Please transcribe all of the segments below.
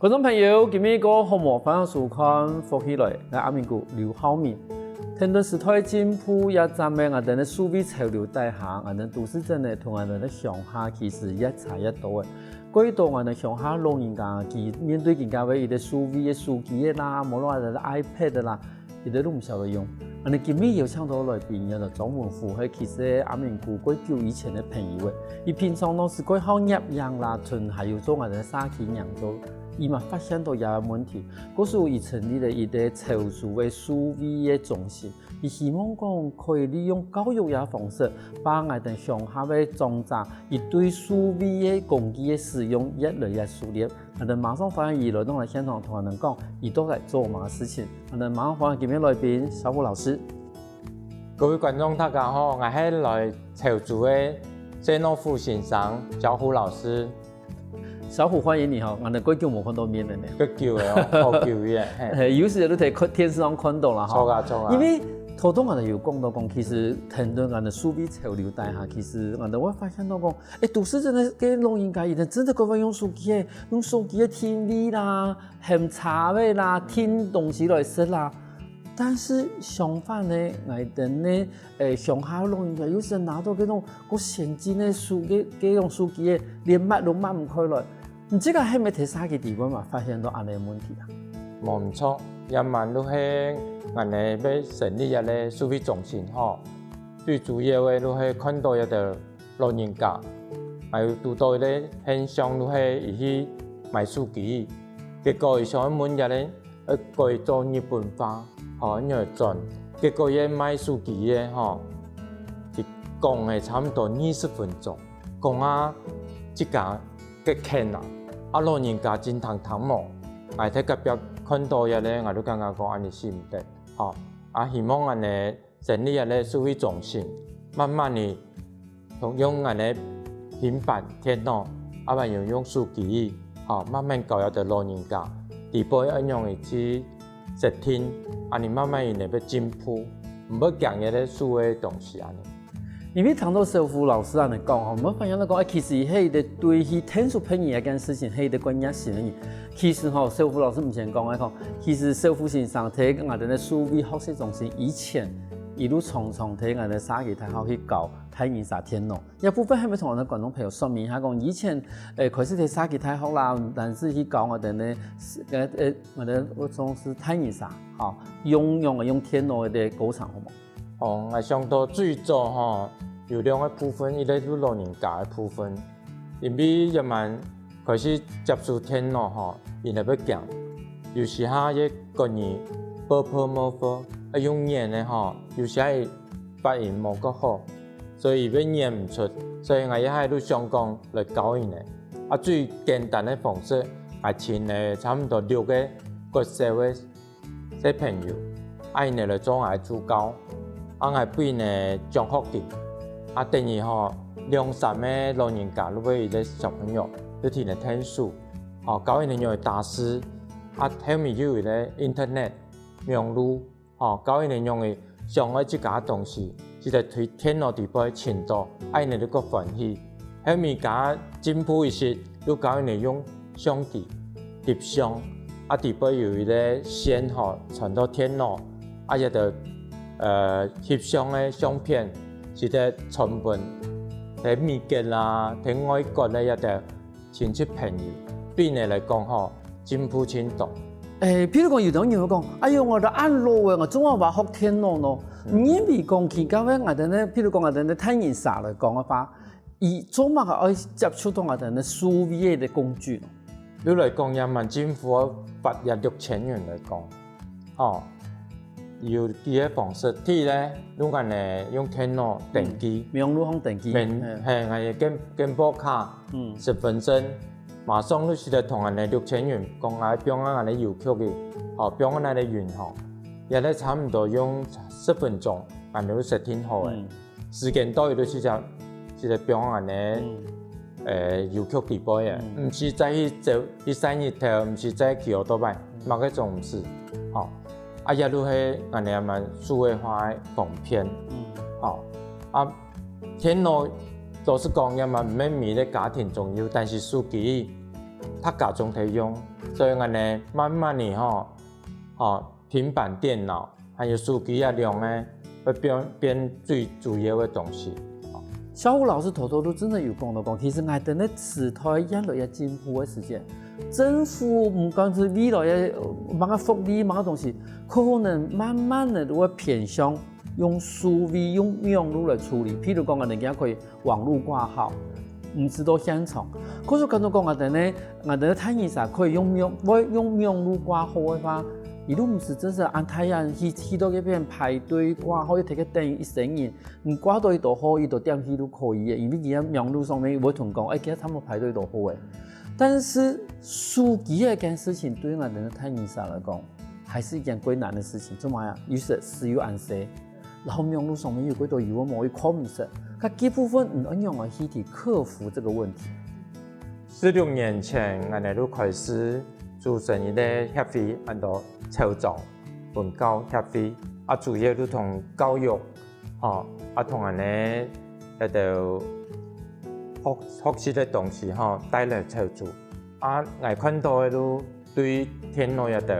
观众朋友，今日个项目分享书看佛起来，我阿明谷刘浩明。听到时代进步也站在我哋嘅数位潮流底下，我哋都市真嘅同我哋嘅上下其實一差一多嘅。過到我哋上下老人家，佢面對更加為啲數位嘅手機啦，無論係 iPad 啦，佢哋都唔曉得用。我哋今日有請到來賓，有就專門符合其實阿明谷過久以前嘅朋友嘅，佢平常都是過好入樣啦，仲還有做我哋沙企人做。伊嘛發現到有問題，嗰時伊成立了一個潮數嘅數位嘅中心，伊希望講可以利用教育嘅方式，把我哋上下嘅長者，伊對數位嘅工具嘅使用越來越熟練。我哋馬上發現伊來到我現場同我哋講，伊都在做乜事情。我哋馬上發現今日來賓小虎老師。各位觀眾大家好，我係來潮數嘅謝諾夫先生，小虎老師。小虎歡迎你哈，我哋過久冇看到面了呢。過久嘅哦，好久嘅。有時都睇電視上看到啦哈。錯啊。因為頭先我哋有講到講，其實聽到我哋數位潮流底下，其實我哋會發現到講，都市真係嘅老人家，伊真係講用手機嘅，用手機嘅聽 V 啦、喝茶嘅啦、聽東西來食啦。但是相反呢，我哋呢上下老人家有時拿到嗰種個先進嘅數機，嗰種手機嘅連抹都抹唔開來。唔知個係咪睇啥嘅地方嘛？發現到安尼問題啊？冇錯，一萬都係我哋要成立一個數位中心吼，最主要嘅都係看到一個老人家，還有遇到咧現象都係伊去買手機，結果伊想問一咧，改做日本化，吼，因為轉，結果伊買手機嘅吼，佢講係差唔多20分鐘，講啊，即個嘅傾啊。老人家真堂毛，我睇隔壁看到嘅咧，我都感覺講安尼是唔得，吼！希望安尼成立一個數位中心，慢慢地用安尼平板、電腦，還用手機，吼，慢慢教育到老人家，第步要用伊去接聽，安尼慢慢伊會進步，唔好講一個數位東西安尼。因為聽到小虎老師安尼講，我發現到講，其實係對佢聽書朋友一件事情係對關鍵性嘅。其實吼，小虎老師唔先講講，其實小虎先生喺我哋嘅數位學習中心以前一路從喺我哋沙基大學去教太陽沙天咯。有部分係咪同我哋觀眾朋友說明一下講，以前開始喺沙基大學啦，但是去教我哋咧我哋我從是太陽沙，吼，用天咯嘅過程好冇？我想到最早吼有兩個部分，一個係老人家嘅部分，因為人們開始接觸電腦吼，伊就要講，有時下嘅個語波冇波，用念嘅吼，有時係發音冇咁好，所以要念唔出，所以我一喺度想講來教伊嘅。最簡單嘅方式係請誒差唔多6個國小嘅小朋友，伊嚟做我主教。我俾呢獎學金，等於吼2-3個老人家，如果伊個小朋友都聽嚟聽書，教伊哋用打詩，後面有伊個 internet 網絡，教伊哋用嘅上愛即家東西，即係推電腦地步程度，伊哋都個歡喜。後面加進步一些，都教伊哋用相機翕相，地步有伊個線傳到電腦，亦就翕相嘅相片，是啲傳本，喺美國啦，喺外國咧，一啲親戚朋友，對你嚟講吼，進步程度。譬如講有啲人講，哎呦，我哋按路嘅，我總係話學天咯咯。因為講其他嘅我哋咧，譬如講我哋咧太陽沙嚟講嘅話，而做乜嘅可以接觸到我哋咧數位嘅工具咯。你嚟講，人民政府8日6000元嚟講，有幾個方式，第一咧，用用電腦登記，用路行登記，係我健保卡，10分鐘，馬上你是嚟同人哋6000元，講我俾我哋郵局嘅，俾我哋銀行，亦咧差唔多用10分鐘，我哋都設定好嘅，時間到就係俾我哋郵局地步嘅，唔是再去做去3日頭，唔是再去好多擺，某個種唔是，也都係我哋咪數位化嘅方便，電腦都是講嘅嘛，唔係每個家庭重要，但是手機他家中提用，所以安尼慢慢的平板电脑还有手机啊用呢，会变最主要的东西。小虎老师头头都真的有讲到讲，其实我哋呢时代一路也进步的时间，政府唔讲是未来嘅某个福利某个东西，可能慢慢的都会偏向用数位用网络来处理。譬如讲，人家可以网络挂号，唔知道现场。可是咁多讲，我哋睇醫生可以用網絡掛號嘅話，伊都唔是真係按太陽去到嗰邊排隊掛號，要睇個等一成人，唔掛到伊度好，伊度點去都可以嘅，因為而家網絡上面會同講，其實他們排隊度好嘅。但是數據嘅件事情對我哋睇醫生嚟講，還是一件歸難嘅事情。做乜呀？於是私有暗示，然後網絡上面有幾多疑問冇去控制，佢基部分唔按樣嘅去克服這個問題。16年前，我哋都開始組成一個協會，按照籌造文教協會，主要都同教育，同人哋一度學習嘅東西，帶來籌組。我看到都對天路一度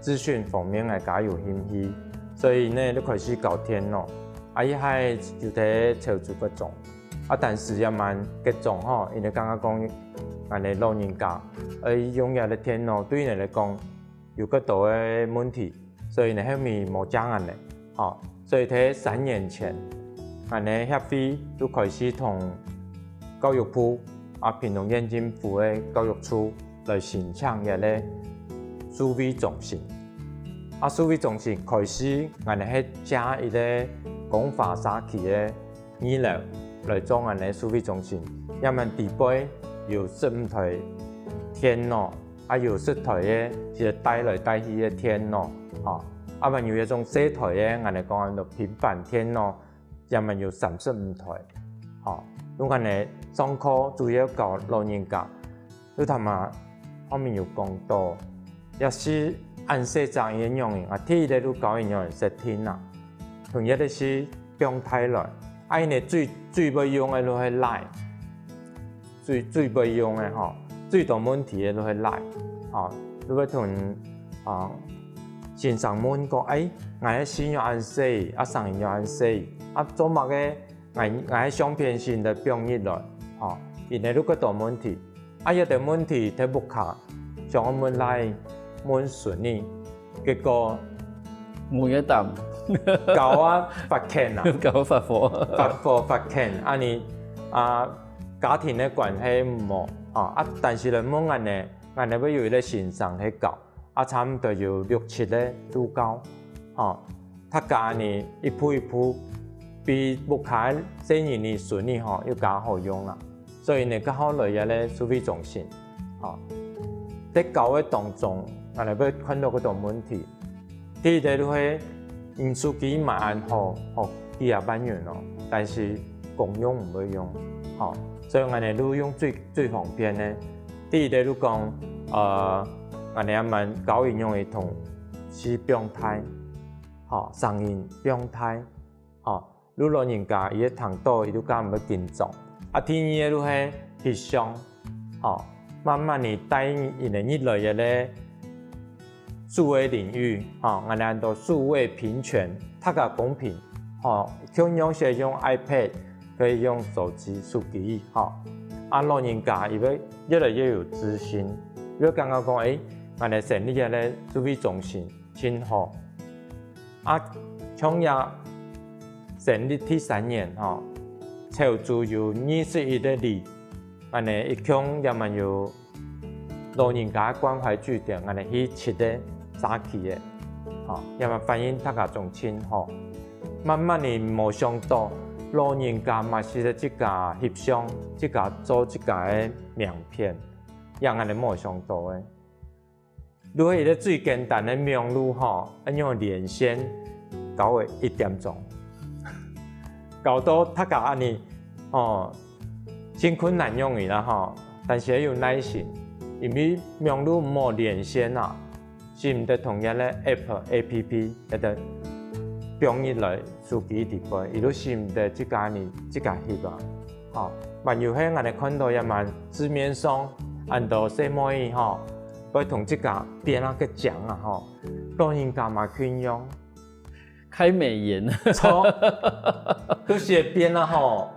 資訊方面嘅加有興趣，所以呢都開始搞天路。伊係就睇籌組嗰種。但是也蠻激種因為剛剛講，我哋老人家擁有嘅電腦對佢嚟講有個多嘅問題，所以呢後面冇爭人嘅，所以喺3年前，我哋協會都開始同教育部屏東縣政府嘅教育處來申請嘅咧數位中心，數位中心開始我哋係加一個廣華社區嘅2樓。來做我哋數位中心，因為地背有15台電腦，有10台嘅是帶來帶去嘅電腦，還有一種4台嘅我哋講到平板電腦，因為有35台，咁我哋上課主要教老人家，都他們後面有講到，也是按社長應用嘅，第一個都教應用係識聽啦，同一個是用態來。因為最不用嘅都係賴，最不用嘅最大問題嘅都係賴，都會同先生問講，我係先要按死，上要按死，做乜嘅？我係相片性的變異來，因為都個大問題，有啲問題睇不卡，像我問賴問順利，結果每一啖。搞罰錢啊！搞罰貨，罰錢，你家庭嘅關係唔好，但是咧冇人哋要有一個先生去搞，差唔多有6、7個都教，他教你一步一步，比不開生意你順利要加好用啦，所以你較好來嘅咧數位中心，喺教嘅當中，我哋要看到嗰種問題，第一個都係。因數機蠻按好，幾廿萬元咯，但是共用唔會用，所以我哋都用最方便咧。第二個都講，我哋阿問教應用嘅同是病態，成人病態，如老人家伊糖多，伊都講唔會緊張。第二個都係翕相，慢慢地帶因哋越來越咧。數位領域，我哋按照數位平權，大家公平，可以用是用 iPad， 可以用手機、手機，老人家因為越來越有自信，因為剛剛講，我哋成立嘅數位中心，真好，從也成立第3年，籌組有21個里，我哋一共也蠻有老人家關懷據點，我哋去7個。早期嘅，因為反映大家仲清楚，慢慢地冇想到老人家嘛是咧，即個翕相，即個做即個嘅名片，讓人哋冇想到嘅。如果係咧最簡單嘅網絡，用連線搞個1點鐘，搞到大家安尼，真困難用嘅啦，但是要有耐心，因為網絡冇連線啊。是唔得同一個 App 一個變異來數據地背，伊都是唔得即個翕啊，還有喺我哋看到一萬市面上按到细末伊吼，要同这个边啊个讲啊吼，老人家嘛可以用。开美颜，错，就是边啊吼，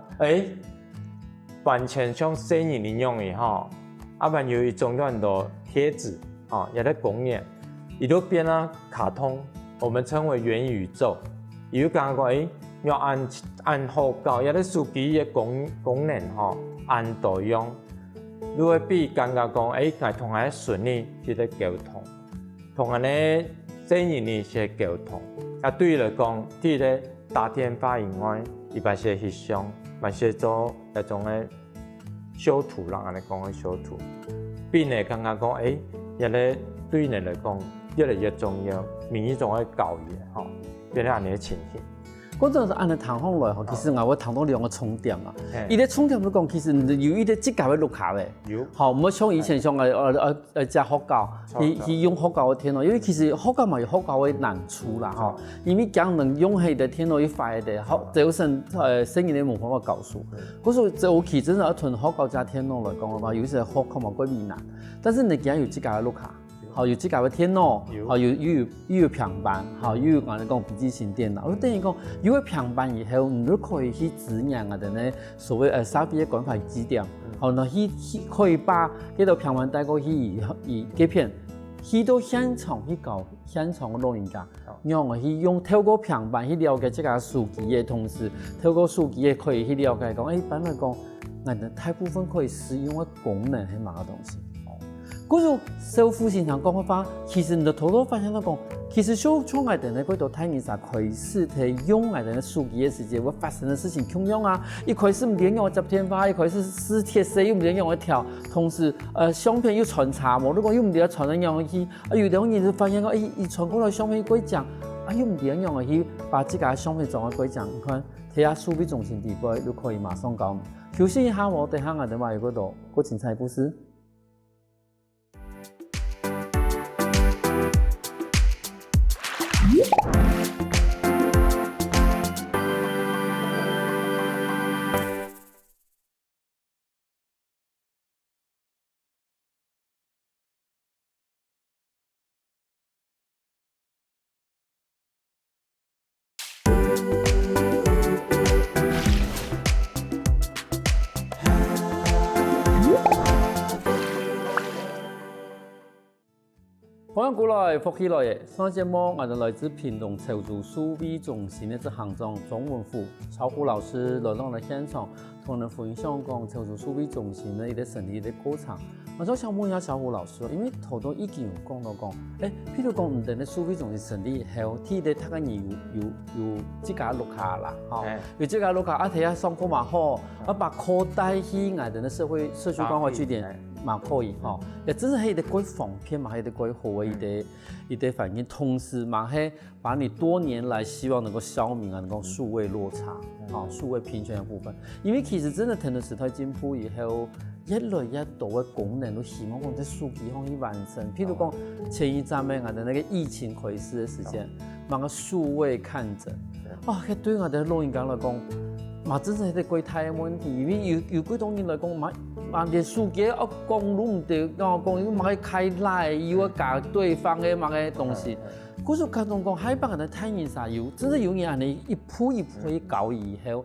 完全像生意人用的吼，啊，蛮有一种很多贴纸，哦，也在公园，伊都变啊卡通，我们称为元宇宙。伊就讲讲，要按好搞，也在手机的功能吼，按到用，如果比感觉讲，来同下顺利去在沟通，同安尼生意人是沟通。啊，对伊来讲，除了打电话以外，伊嘛是翕相，嘛是做那种的修图，人安尼讲的修图，变嚟感觉讲，也咧对你来讲越来越重要，民一种的教育吼，变咧安尼的情形。嗰陣是按你談方來吼，其實我談到兩個充電啊。伊咧充電嚟講，其實有伊啲即價嘅錄卡嘅。有。好，唔好像以前像食福教，去用福教嘅天咯，因為其實福教嘛有福教嘅難處啦吼。因為講能用係的天咯，要快的，好，就生意嘅文化嘅教書。嗰時就其真係一屯福教加天咯來講嘅話，有時福教嘛幾困難，但是你見有即價嘅錄卡。好，有即個嘅電腦，好有平板，好有我哋講筆記型電腦。等於講有平板以後，你都可以去指引啊，呢所謂沙比嘅關懷指點。好，那可以把呢個平板帶過去以幾片，去到現場去搞現場嘅老人家，讓我去用透過平板去了解這個數據嘅同時，透過數據也可以去了解講，一般來講，我哋大部分可以使用嘅功能係乜個東西。嗰種社會復興上講法，其實你頭頭發現到講，其實小創藝人咧嗰度睇見啥開始睇用藝人嘅數據嘅時間會發生嘅事情同樣啊，一開始唔點用嘅集天花，一開始撕鐵絲又唔點用嘅條，同時相片又傳差冇，如果又唔點傳得用去，有啲人就發現講，伊傳過來相片過獎，又唔點用去把自家相片裝喺過獎，你看睇下數據中心地位都可以馬上搞。休息一下我哋下藝人話嗰度個精彩故事。欢迎过来，福起来耶！上节目我哋来自屏东潮州数位中心的行长钟文虎、曹虎老师来到了现场，同人分享讲潮州数位中心的一个成立的过程。我就想问一下曹虎老师，因为头都已经有讲到讲，譬如讲唔同的数位中心成立後，睇咧睇緊有自家錄卡啦，有自家錄卡，睇下上課嘛好，把課帶去我哋的社區關懷據點。嘛可以吼，也真是係一個幾方便嘛，係一個幾好嘅一個反應。同時嘛係把你多年來希望能夠消弭啊，能夠數位落差，數位平權嘅部分。因為其實真的聽到時代進步以後，越來越多嘅功能都希望講在數據上去完成。譬如講前一陣嘅我哋那個疫情開始嘅時間，那個數位看診，迄對我哋老人家來講。嘛，真係一個幾大嘅問題，因為有幾多年來講，嘛連數據講都唔得，講要買開來，又要教對方嘅乜嘅東西。嗰時看到講，海北人嘅體驗啥有，真係有人哋一步一步去搞以後，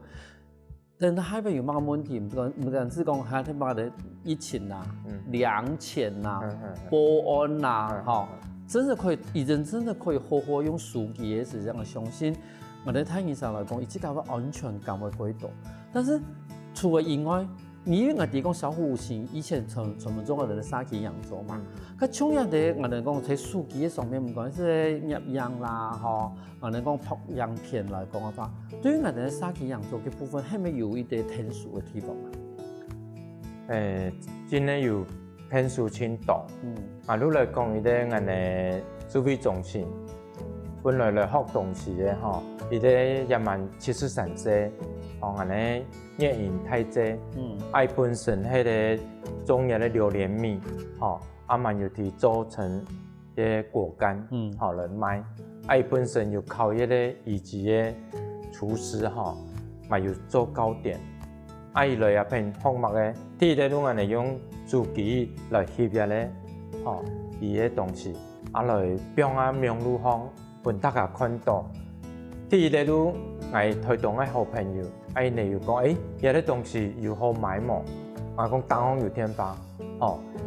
但係海北有乜嘅問題？唔單止講海北嘅疫情啦、兩錢啦、保安啦，嚇，真係可以，以前真係可以好好用數據嘅時間，我相信。我哋睇現實來講，伊即個安全感會幾多。但是除了以外，因為我哋講小戶型以前傳聞中嘅人殺雞養豬嘛，佢重要嘅我哋講喺數據嘅上面，唔管是入樣啦，嗬，我哋講拍樣片來講嘅話，對於我哋殺雞養豬嘅部分，係咪有一啲特殊嘅地方啊？真係有特殊程度。如來講，伊啲我哋數據中心。本來嚟學東西嘅吼，伊啲也蠻73歲，安尼熱應太濟，愛本身迄個種嘅榴蓮米，吼，蠻有啲做成嘅果乾，吼來賣。愛本身又靠迄個以前嘅廚師，吼，嘛有做糕點。愛來也偏紅墨嘅，啲咧攏安尼用手机来翕下咧，伊个东西，来标名录方，分大家看到。第一个路，我推动个好朋友，因呢又讲，伊个东西又好买嘛，我讲当红有天发，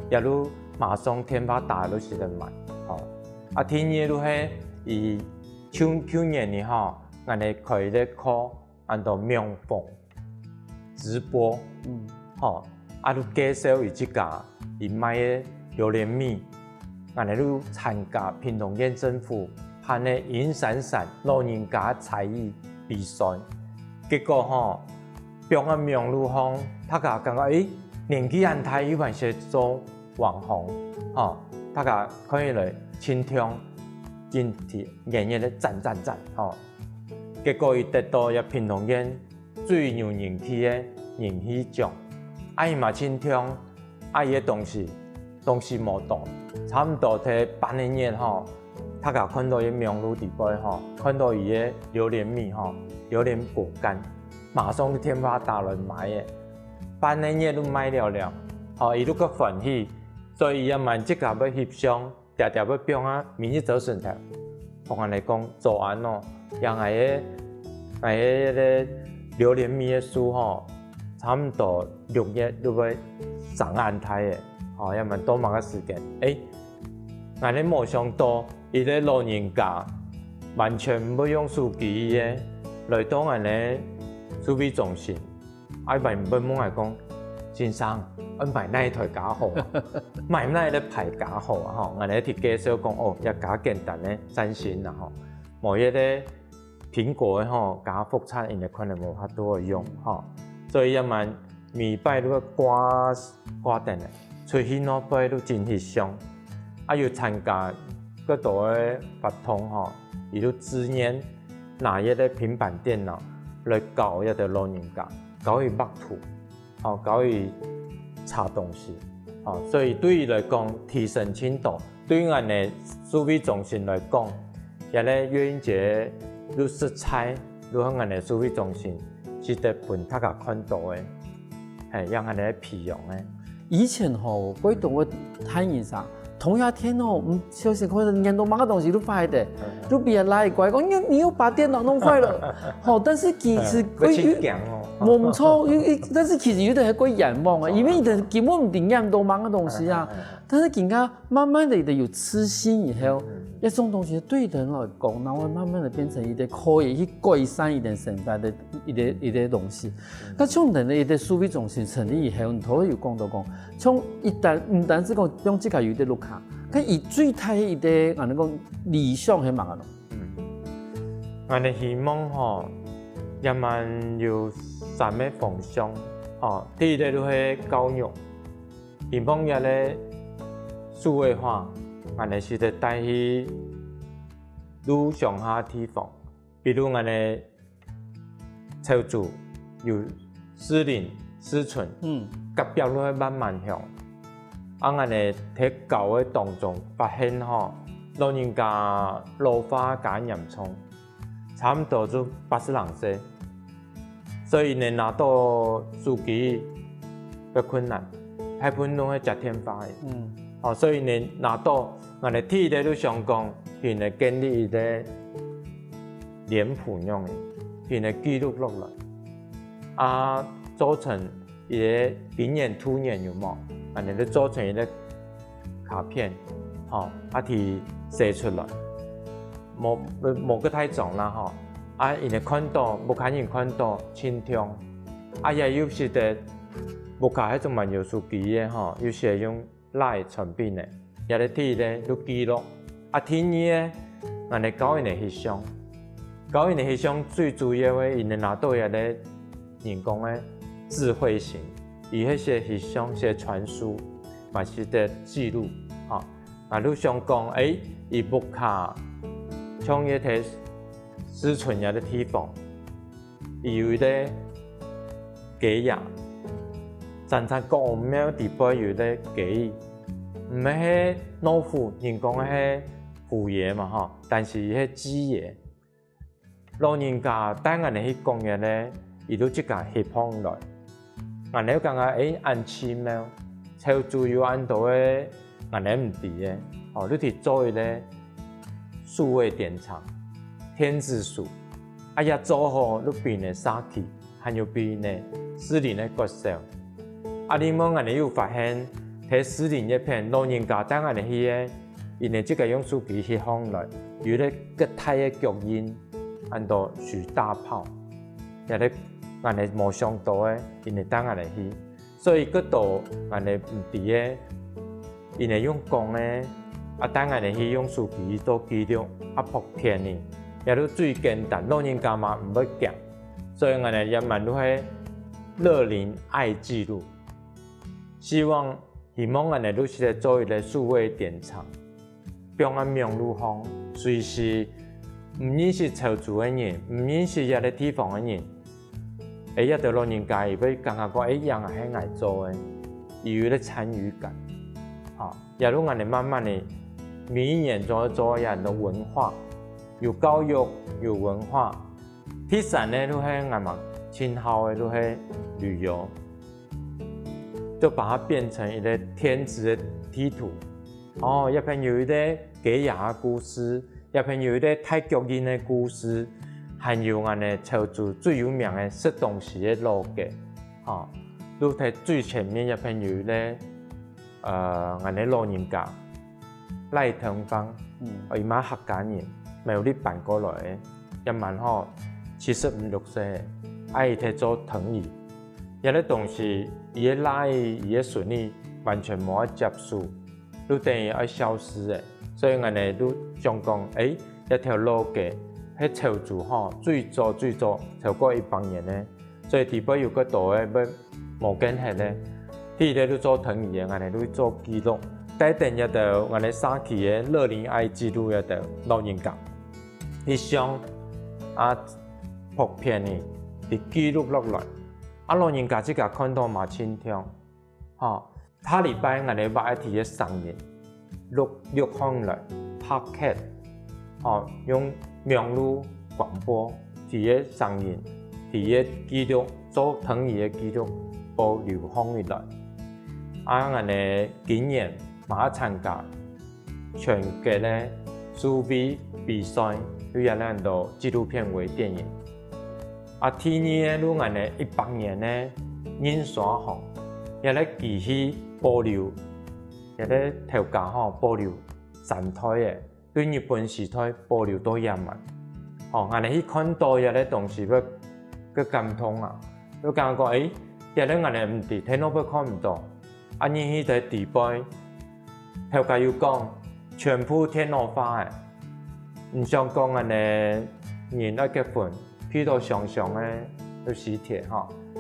也路马上天发大都是在买，天热路嘿，伊去年呢我哋开咧课，按照名凤直播，都介绍伊即家伊卖嘅榴莲米，我哋都参加屏东县政府办嘅银闪闪老人家才艺比赛，结果标个名录方，大家感觉年纪很大，有办法做网红，大家可以来倾听，今天热热咧赞，结果伊得到也屏东县最有人气嘅人气奖。伊嘛亲听，伊嘅东西无多，差不多摕半年热大家看到伊名录底杯看到伊嘅榴莲米榴莲果干，马上就天发大人买嘅，半年热都买了，伊都个欢喜，所以伊也蛮即家要翕相，常常要标明日走顺头，同人嚟讲做完让个榴莲米嘅书差不多6月都要上岸台嘅，也蛮多忙嘅时间。我哋冇想到，伊个老人家完全唔用手机嘅，来到我哋收费中心，咪唔问我讲，先生，买哪一台假好啊？买哪一个牌假好啊？我哋一介绍讲，一假简单嘅三星啦，冇一个苹果嘅假复杂，因为可能冇法度用所以也蛮每摆都挂电的，出去那摆都真翕相，要参加各度的法通伊都支援拿一个平板电脑来教一个老人家，教伊画图，教伊查东西，所以对伊来讲提升程度，对我哋收费中心来讲，也咧元节都食材，都喺我哋收费中心。是得分大家看到的，让人哋培养的。以前贵东嘅餐饮上，同一天小时可能研到某个东西都坏的，都别人来怪讲你又把电脑弄坏了，但是其实冇错，但是其实有啲係貴眼望因為佢根本唔定驗到某個東西啊，但是人家慢慢的有痴心以後。一種東西對人來講，然後慢慢的變成一個可以去改善一點生活的一個東西。咁從人哋一個收費中心成立以後，頭有講到講，從唔單止講用這個有啲錄卡，佢以最大一個我哋講理想係乜嘢咯？我哋希望也蠻有3個方向，第一個就係教育，希望也咧數位化。我哋是得帶去路上下地方，比如我哋潮州有士林、思春，隔壁都係慢慢向。我哋喺教嘅當中發現老人家老化較嚴重，差唔多就80人歲，所以你拿到手機嘅困難，大部分都係食天花嘅。所以你拿到我哋第一個都想講，佢哋建立一個臉譜樣嘅，佢哋記錄落來，做成一個平面圖面有冇？我哋都做成一個卡片，佢寫出來，冇個太重啦，人哋看到，冇看人看到，傾聽，也有時的冇卡喺種漫遊手機嘅，有時用。來傳邊嘅，有啲啲咧都記錄。天意咧，我哋教人哋翕相，教人哋翕相最主要嘅，人哋拿到有啲人工嘅智慧型，伊迄些翕相些傳輸，嘛是得記錄。你想講，伊木卡像一啲思春有啲地方，伊有啲幾日。常常講我們有地方有啲記憶，唔係老虎，人講係虎爺嘛但是係雞爺。老人家帶我哋去公園咧，伊都即個翕放來，我哋講按奇妙，潮州有安多的俺哋唔知的，哦，你去做一个数位典藏，天字数，啊也做好你变的沙器，还有变的诗林的角色，啊你们俺哋有发现，睇诗林一片老人家等俺哋去的，因为这个用手机去放来，有咧吉他的脚音，安多徐大炮，也咧俺哋冇想到的，因为等俺哋去。所以嗰度人哋唔知嘅，因為用講咧，等人哋去用手機做記錄，普遍嘅，也都最簡單，老人家嘛唔要驚，所以人哋也蠻都係樂齡愛記錄，希望人哋都是來做一個數位典藏，平安名錄方，隨時唔認識潮州嘅人，唔認識一個地方嘅人。一到老人家，伊要感覺講，人係喺愛做嘅，伊有咧參與感，也都我哋慢慢的，每一年做人的文化，有教育，有文化。第三呢，都係我們親好嘅，都係旅遊，就把它變成一個天子的地圖。一邊有一啲給雅嘅故事，一邊有一啲泰國人嘅故事。還有我哋潮州最有名嘅食東西嘅路嘅，都睇最前面一片有咧，我哋老人家賴騰芳，伊媽客家人，咪有啲搬過來嘅，一萬嗬75、6歲，伊睇做藤椅，有啲東西伊嘅拉伊嘅順利完全冇得接受，都等於要消失嘅，所以我哋都想講，一條路嘅。喺潮州最早超過100年咧，所以地方有個度嘅要無間係咧，啲咧都做藤椅嘅，我哋都做記錄，帶定一道我哋沙期嘅樂齡愛記錄一道老人家，啲相普遍嘅啲記錄落來，老人家即個看到嘛親聽，下禮拜我哋把一啲嘅聲音錄放來 podcast，用名錄廣播，提嘅聲音，提嘅記錄，做藤椅嘅記錄，保留放起來。我哋今年馬參加全國嘅數位比賽，有一兩道紀錄片微電影。第二咧，我哋100年咧印刷行，也咧繼續保留，也咧頭家保留三台嘅。對日本時代保留到1萬，我哋去看到一啲東西嘅感動啊，都感覺一啲我哋唔知，睇到都看唔到。你去喺地方，頭家要講全部電腦化嘅，唔想講我哋人一結婚，去到上嘅都喜帖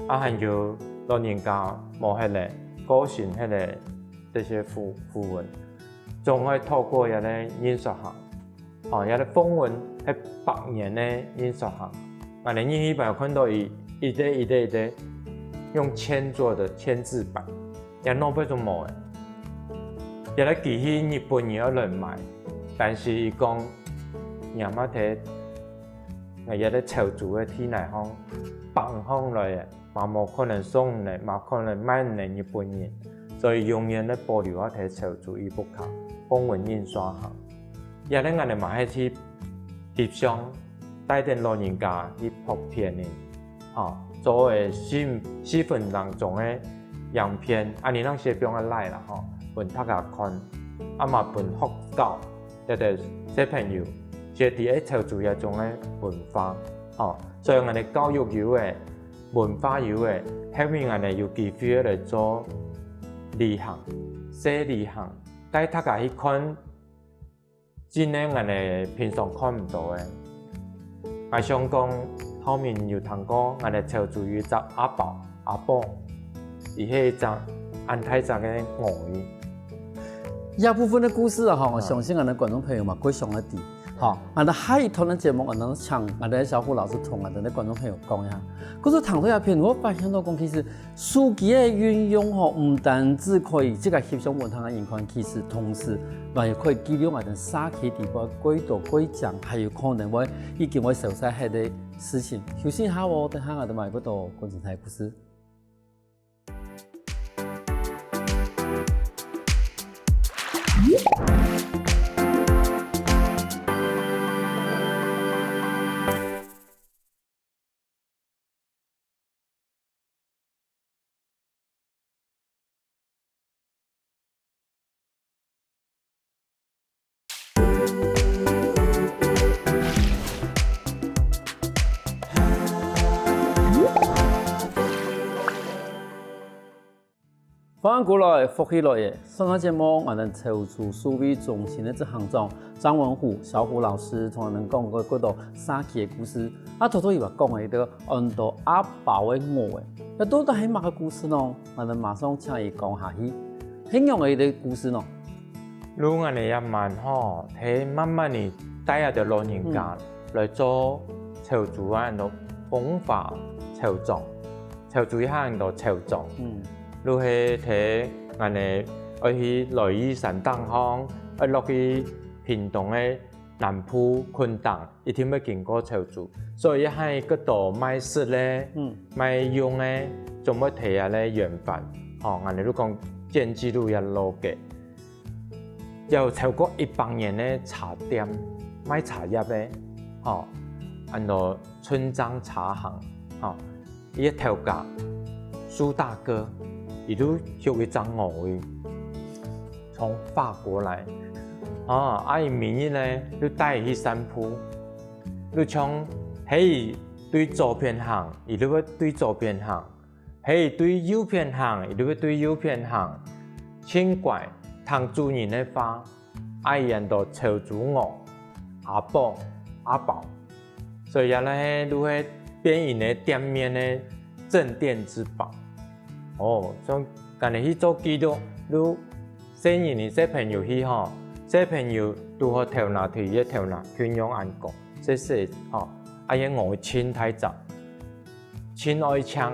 還有老人家冇迄個高興迄個這些符文。仲可以透過一啲印刷行，有啲風雲係100年嘅印刷行，我哋一般看到一啲用鉛做的鉛字版，也攞不咗冇嘅，有啲機器日本人有人買，但是伊講廿蚊睇，有啲潮州嘅天嚟行放行來嘅，嘛冇可能送嚟，嘛可能賣嚟日本人，所以永遠咧保留一睇潮州語不卡。風雲印刷行，也咧我哋買去貼上，帶啲老人家去普遍嘅，做嘅4分鐘嘅樣片，你讓小朋友來啦，俾大家看，嘛俾學教，一啲小朋友學啲潮州一種嘅文化，所以我哋教育有嘅，文化有嘅，希望我哋有機會嚟做旅行，寫旅行。帶大家去看，真係我哋平常看唔到嘅。我想講後面有聽過，我哋潮州有一隻阿寶，伊係一隻安泰族嘅外語。一部分的故事我相信我哋觀眾朋友嘛，非常的知。我哋下一堂嘅節目，我哋請我哋小虎老師同我哋觀眾朋友講一下。嗰個談到一片，我發現到講，其實手機嘅運用唔單止可以即個翕相文堂嘅人看，其實同時也可以記錄我哋沙期地方軌道軌跡，還有可能會已經會受曬係啲事情。休息下喎，等下我哋買嗰度觀眾睇故事。翻过来，福起来耶！上个节目我们筹出数位中心的执行长张文虎小虎老师，同我们讲过嗰度沙琪的故事。偷偷伊话讲的个按到阿宝的我诶，那到底系乜个故事呢？我们马上请伊讲下去。hình容嘅啲故事咯。如果你一晚吼，睇慢慢你帶下啲老人家來做籌組啊，度風化籌狀，籌組一下度籌狀。如係睇我哋去來於神燈鄉，落去屏東嘅南埔、昆東，一定要經過籌組，所以喺嗰度買食咧，買用咧，仲要睇下咧緣分。哦，我哋都講。建記錄一路嘅，有超過100年嘅茶店，賣茶葉嘅，哦，按到村莊茶行，哦，一條街，蘇大哥，伊都有一張鵝位，從法國來，哦，伊明日咧，都帶去山鋪，你從喺對左邊行，伊都會對左邊行。係對右邊行，伊就會對右邊行。輕怪聽主人的話，愛人到籌組我阿寶阿寶，所以咧都係變因的店面的鎮店之寶。哦，所以今日去做記錄，都新人的小朋友去吼，小朋友都好頭拿腿一頭拿，圈養眼角，這是吼，阿嘢我親太雜，親愛槍。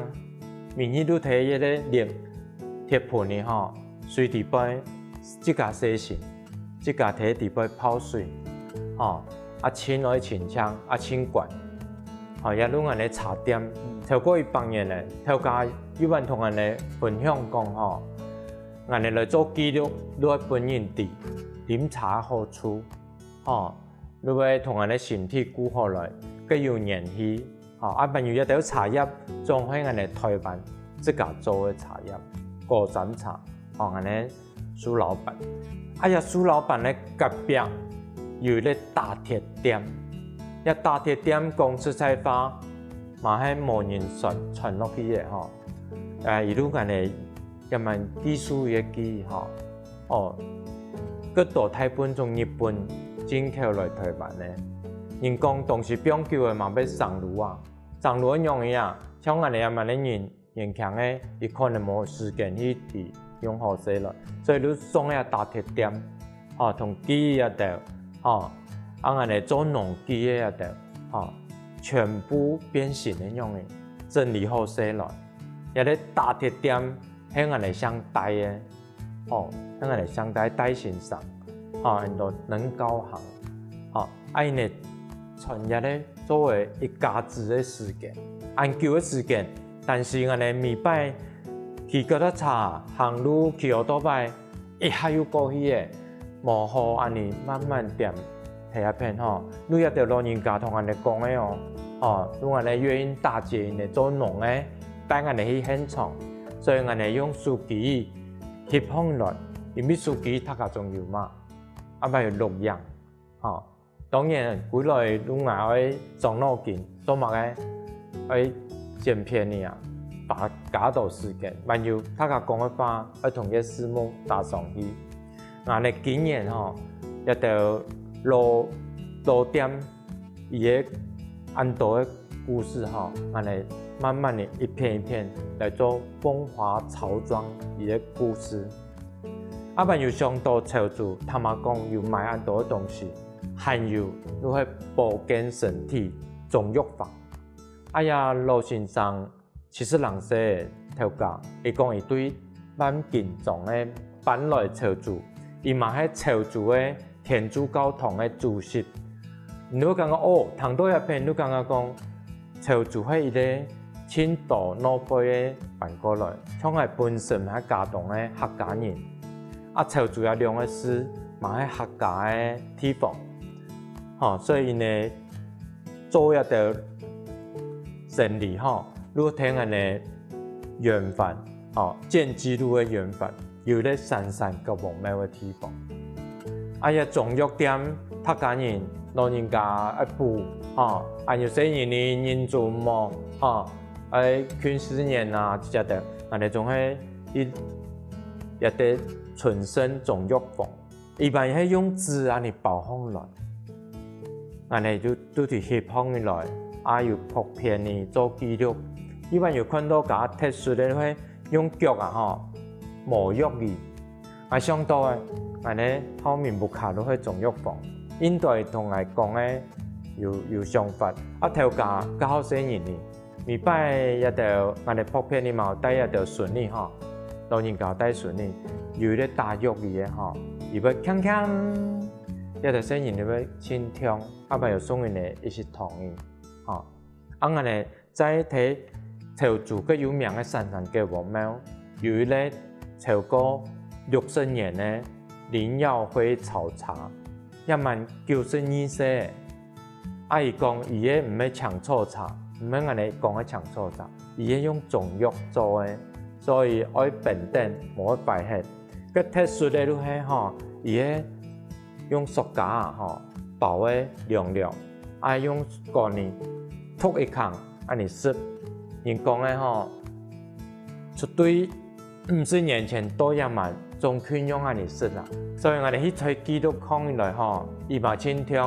明日都睇一個連鐵盤嘅吼，水地杯即架洗錢，即架睇地杯泡水，吼親愛親槍親管，吼一路人哋茶店超過100年咧，頭家有人同人哋分享講吼，人哋來做記錄，都係本人哋飲茶好處，吼，都係同人哋身體顧好來，佢有年氣。朋友一條茶葉，種喺我哋台灣自家做嘅茶葉，果盞茶，我哋蘇老闆。蘇老闆咧隔壁有啲大鐵店，一大鐵店講出菜花，嘛係冇人傳落去嘅嗬。一路我哋人民技術嘅機嗬，嗰度台本從日本進口來台灣咧。人講東西不用叫嘅嘛，要上路啊！上路容易啊，像我哋阿媽啲人強嘅，伊可能冇時間去用好勢啦，所以你送一大鐵店，同機一條，我哋做農機嘅一條，全部變形嘅用嘅，整理好勢啦。有啲大鐵店喺我哋相帶嘅，喺我哋相帶帶線上，人都能高行，因為全日咧作為一家子嘅時間，研究嘅時間，但是我哋每擺去嗰度茶行路去好多擺，一下又過去嘅，無好安尼慢慢點睇下片吼。你一條老人家同我哋講嘅哦，如果我哋願意大姐嚟做農嘅，帶我哋去現場，所以我哋用手機翕放落，因為手機太較重要嘛，咪要錄影，當然，古來如果愛裝腦筋，做乜嘅？愛剪片嘅啊，把假到時間，還有他個講嘅話，愛同嘅師母搭上去。我哋經驗吼，一條路店，伊嘅按多嘅故事吼，我哋慢慢嘅一片一片來做風華草莊伊嘅故事。還有上到潮州，他媽講要買按多嘅東西。還有都係保健身體中藥房。老先生其實人說頭家，伊講伊對咱建莊嘅搬來潮州，伊嘛係潮州嘅天主教堂嘅主席。你會感覺聽到一篇，你感覺講潮州係一個青島老輩嘅搬過來，像係本身係家當嘅客家人。潮州有兩個市，嘛係客家嘅地方。所以呢，做一條生意如果聽人嘅緣分，建記錄嘅緣分，有啲山山個黃咩嘅地方。中藥店，客家人、老人家一補，有些人做夢，勸世人啊，即係我哋仲係也得纯生种玉凤，一般係用紙安尼包放來，安尼就都係翕放起來，有薄片呢做記錄。一般有看到假特殊的會用腳磨玉字，相對嘅，安尼後面木卡都係種玉鳳。現代同我講嘅有想法，頭家較好生人呢，咪擺一條安尼薄片呢嘛，帶一條筍呢老人家帶筍呢，有啲大玉嘅伊要鏘鏘，一條生人你要輕聽，咪又送人哋一些糖嘅，安尼再睇潮州個有名嘅山上嘅王廟，有一個超過60年嘅林耀輝草茶，一萬92歲，伊講伊個唔係長草茶，唔係安尼講嘅長草茶，伊個用種玉做嘅，所以愛平等冇得擺hết。個特殊嘅都係伊個用塑膠包嘅亮亮，用乾呢吐一坑安尼濕。人講嘅出對50年前都一萬仲圈用安尼濕啦，所以我哋去睇記錄講來伊嘛清聽，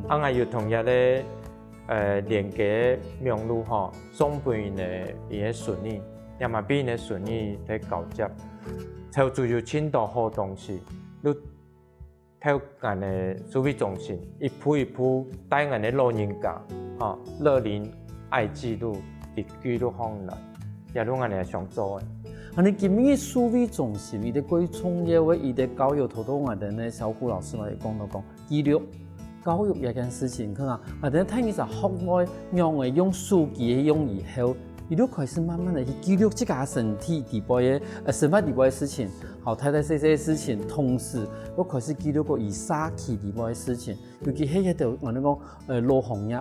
我要同一個連結名錄送俾呢伊個順利，也嘛俾呢順利嚟交接，潮州有千多好東西，都睇我哋數位中心一步一步帶我哋老人家樂齡愛記錄。記錄方來，也都我哋想做嘅。你今日數位中心，伊哋關於創業嘅，伊哋教育頭我哋呢小胡老師來講到講記錄教育一件事情，可能我哋睇佢就學愛讓我用數據用以後，伊都開始慢慢地去記錄自家身體底部嘅生活底部嘅事情，好睇睇這些事情，同時我開始記錄過以沙期底部嘅事情，尤其係一條我哋講老行業。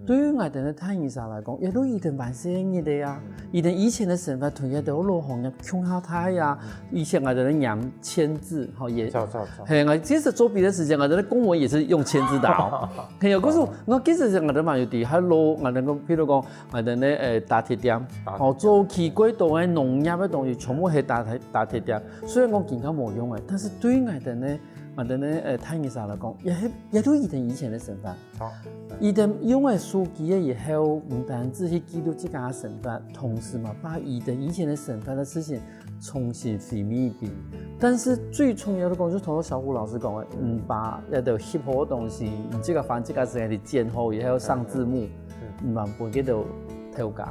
對於我哋嘅睇醫生來講，亦都一定蠻適應嘅呀。一定以前嘅生活同一條老行業窮下睇呀。以前我哋嘅人簽字，也係我即使做別的時間，我哋嘅公文也是用簽字打。係啊，嗰時我幾時我哋嘛有啲喺老，我哋講譬如講我哋咧打鐵店，做起軌道嘅農業嘅東西，全部係打鐵店。雖然講健康冇用嘅，但是對於我哋咧。我哋咧睇醫生來講，也都以前嘅生活。伊哋用嘅數據以後，唔單止去記錄自家嘅生活，同時嘛，把以前嘅生活嘅事情重新回味一遍。但是最重要嘅講，就同個小胡老師講嘅，把一條翕好嘅東西，唔即個反即個時間嚟剪好，以後上字幕，唔係半幾度偷價。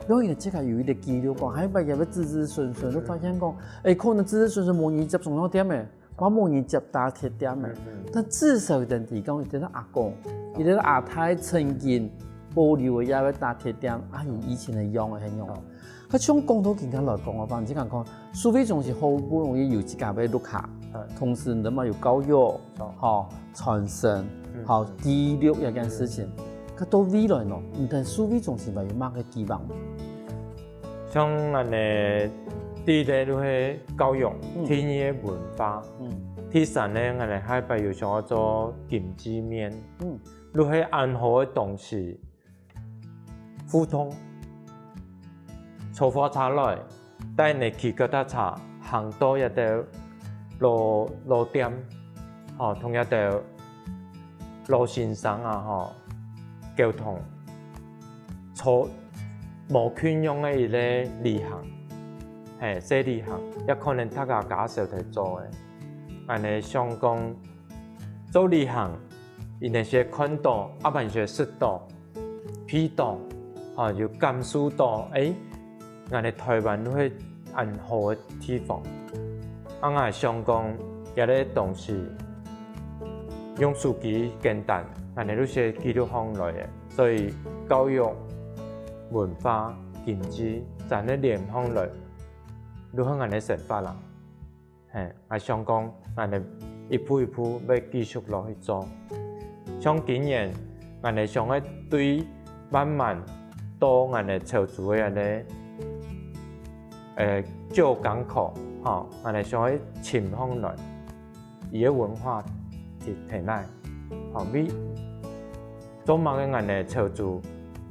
因為即個有一啲記錄講，喺畢業嘅子子孫孫都發現講，可能子子孫孫冇人接重要點嘅。我冇人接打鐵點嘅，但至少人哋講，伊哋阿公，伊哋阿太曾經保留嘅一個打鐵點，以前係用嘅係用。佢從講到健康來講嘅話，即係講，除非仲是好不容易有自家嘅錄下，同時你嘛有教育，傳承，記錄一件事情，佢到未來咯，唔但除非仲是咪有乜嘅期望。像我哋。第一個就係教育天嘅文化，第三呢，我哋喺邊要想做經濟面，就係安好嘅東西互通，做火茶來，帶你去嗰啲茶行到一條路店，同一條路線上交通，做無權用嘅一個旅行。係旅行，也可能大家假設嚟做嘅。但係想講做旅行，伊那些看到，還是識到、睇到，有感受到，我哋台灣都係安好嘅地方。我係想講，有啲東西用數據簡單，但係都係記錄方來嘅，所以教育、文化、經濟，真係連方來。如何我哋生活啦？我想講，我哋一步一步要繼續落去做。像今年，我哋想去對慢慢到我哋潮州嘅舊港口，我哋想去潛放來，伊嘅文化提來，咪做乜嘅我哋潮州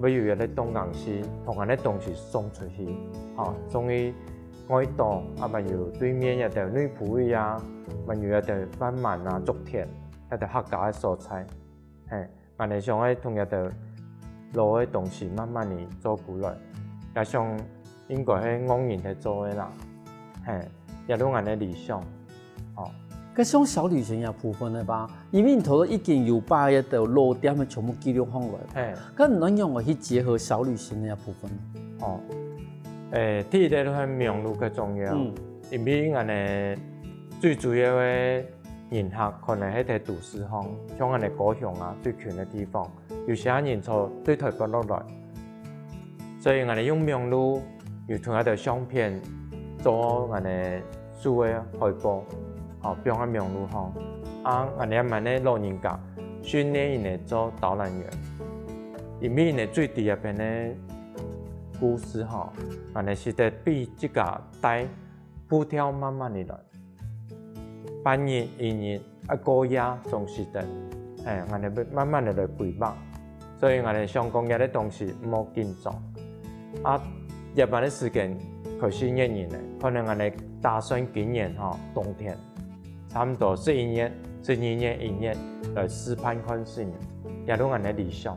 要有一個東港市，同我哋東西送出去，終於。愛島啊，還有對面一條女僕位啊，還有一條番蠻啊、竹田，一條客家嘅蔬菜，我哋想喺同一條攞嘅東西慢慢地做過來，也想應該係昂然去做嘅啦，也都我哋理想，哦。嗰種小旅行也部分的吧，因為你頭已經有把一條路點嘅全部記錄下來，咁唔能用我去結合小旅行嘅部分。哦，第一個都係名錄嘅重要，因為我哋最主要嘅人客可能係喺都市方，像我哋高雄啊最近嘅地方，有些人從對台北落來，所以我哋用名錄要同一條相片做我哋數嘅海報。哦，比如講名錄吼，我哋慢慢老人家訓練因嚟做導覽員，因為因哋最底入邊嘅故事吼，我哋是得比這個帶步調慢慢嚟來，半日、一日、一個月總是得，我哋慢慢嚟規劃，所以我哋想講嘅啲東西唔好緊張，入邊嘅時間開始一年咧，可能我哋打算今年吼冬天。差唔多11年、12年、1年來試判看4年，也都我哋理想。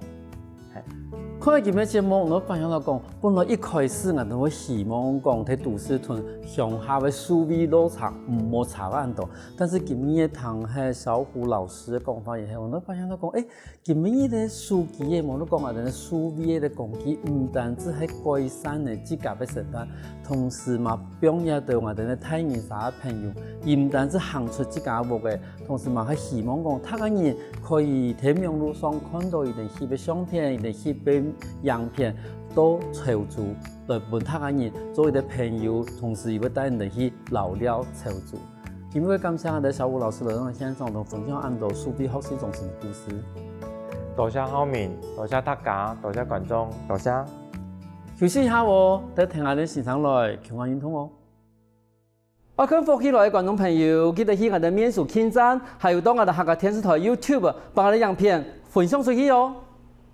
看今日節目，我發現到講，本來一開始我哋會希望講喺都市屯鄉下嘅數位落差冇差咁多，但是今日聽係小虎老師嘅講法以後，我發現到講，今日嘅數據嘅網絡講話，哋數位嘅工具唔單止係改善嘅自家嘅生活，同時嘛表現到我哋嘅太原啥朋友，而唔單止行出自家屋嘅，同時嘛係希望講，他個人可以喺網絡上看到一啲翕嘅相片，一啲翕嘅樣片都籌組來問他個人做一啲朋友，同時又會帶人去聊聊籌組。因為感謝我哋小虎老師來到現場同分享咁多數位學習中心嘅故事。多謝浩明，多謝大家，多謝觀眾，多謝。休息一下喎，等聽下啲現場來橋岸運通哦。我跟福起來嘅觀眾朋友，記得去我哋面書網站，還有到我哋客家電視台 YouTube 把我哋樣片分享出去哦。